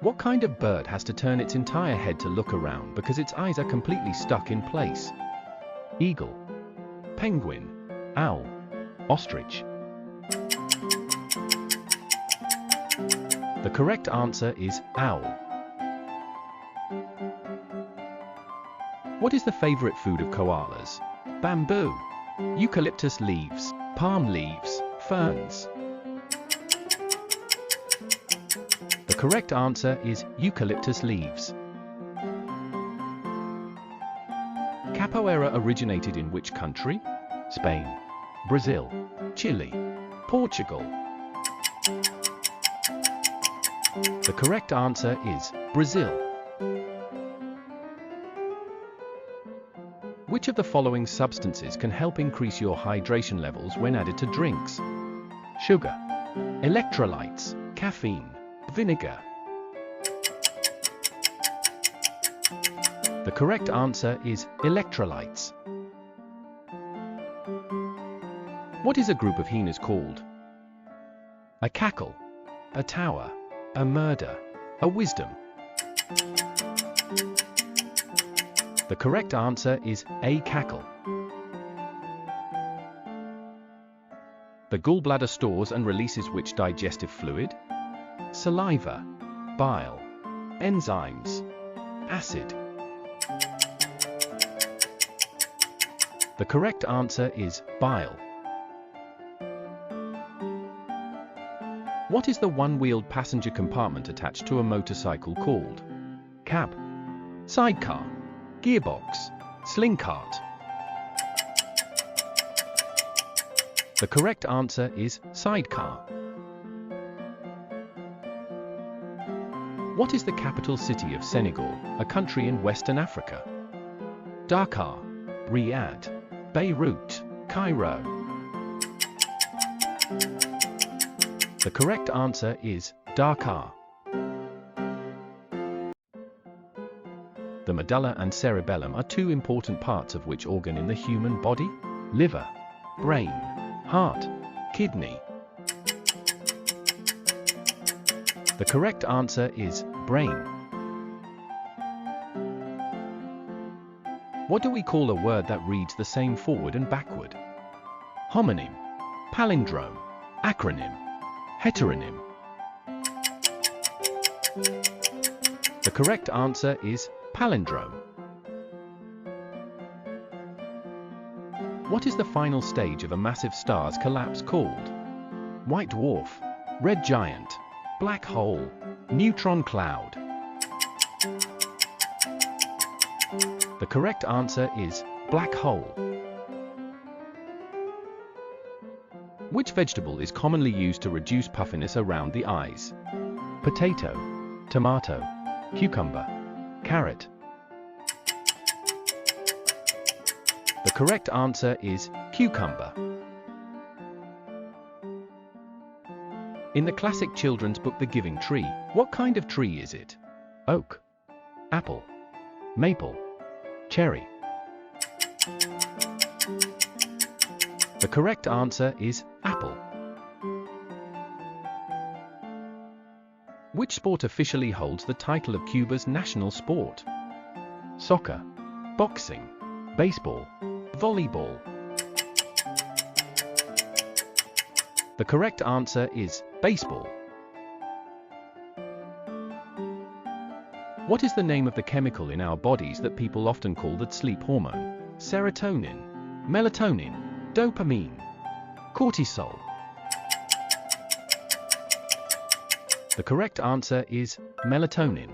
What kind of bird has to turn its entire head to look around because its eyes are completely stuck in place? Eagle, penguin, owl, ostrich. The correct answer is owl. What is the favorite food of koalas? Bamboo, eucalyptus leaves, palm leaves, ferns. The correct answer is eucalyptus leaves. Capoeira originated in which country? Spain, Brazil, Chile, Portugal. The correct answer is Brazil. Which of the following substances can help increase your hydration levels when added to drinks? Sugar, electrolytes, caffeine, vinegar. The correct answer is electrolytes. What is a group of hyenas called? A cackle, a tower, a murder, a wisdom. The correct answer is a cackle. The gallbladder stores and releases which digestive fluid? Saliva, bile, enzymes, acid. The correct answer is bile. What is the one-wheeled passenger compartment attached to a motorcycle called? Cab, sidecar, gearbox, sling cart. The correct answer is sidecar. What is the capital city of Senegal, a country in Western Africa? Dakar, Riyadh, Beirut, Cairo. The correct answer is Dakar. The medulla and cerebellum are two important parts of which organ in the human body? Liver, brain, heart, kidney. The correct answer is brain. What do we call a word that reads the same forward and backward? Homonym, palindrome, acronym, heteronym. The correct answer is palindrome. What is the final stage of a massive star's collapse called? White dwarf, red giant, black hole, neutron cloud. The correct answer is black hole. Which vegetable is commonly used to reduce puffiness around the eyes? Potato, tomato, cucumber, carrot. The correct answer is cucumber. In the classic children's book The Giving Tree, what kind of tree is it? Oak, apple, maple, cherry. The correct answer is apple. Which sport officially holds the title of Cuba's national sport? Soccer, boxing, baseball, volleyball. The correct answer is baseball. What is the name of the chemical in our bodies that people often call the sleep hormone? Serotonin, melatonin, dopamine, cortisol. The correct answer is melatonin.